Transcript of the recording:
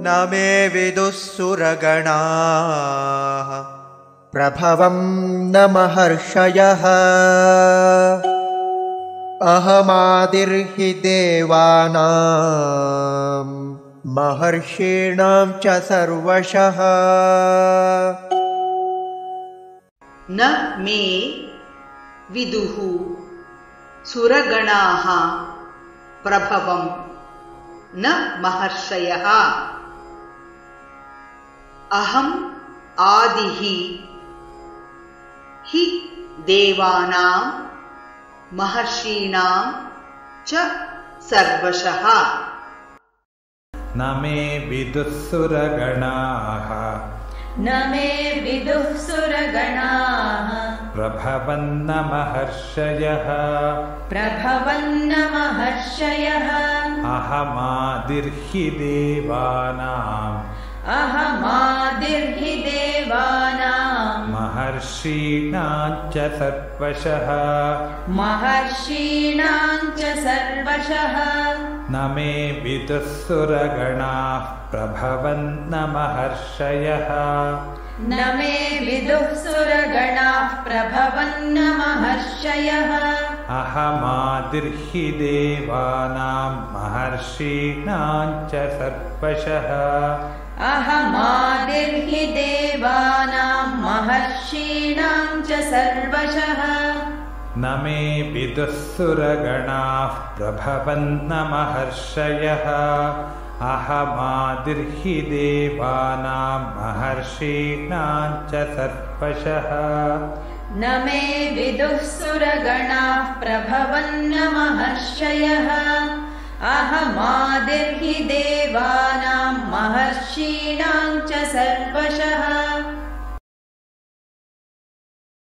न मे विदुः सुरगणाः प्रभवं न महर्षयः अहमादिर्हि देवानां महर्षीणां च सर्वशः न मे विदुः सुरगणाः प्रभवं न महर्षयः अहम् आदिः हि देवानां महर्षीणां च सर्वशः न मे विदुः सुरगणाः न मे विदुः सुरगणाः प्रभवन्न महर्षयः प्रभवन्न महर्षयः अहमादिर्हि देवानां अहमादिर्हि देवानां महर्षीणां च सर्वशः महर्षीणां च सर्वशः न मे विदुः सुरगणाः प्रभवन्न महर्षयः न मे विदुः सुरगणाः प्रभवन्न महर्षयः अहमादिर्हि देवानां महर्षीणां च सर्वशः अहमादिर्हि देवानां महर्षीणां च सर्वशः न मे विदुः सुरगणाः प्रभवन्न महर्षयः अहमादिर्हि देवानां महर्षीणां च सर्वशः न मे विदुः सुरगणाः प्रभवन्न महर्षयः अहमादिर्हि देवानां महर्षीणां च सर्वशः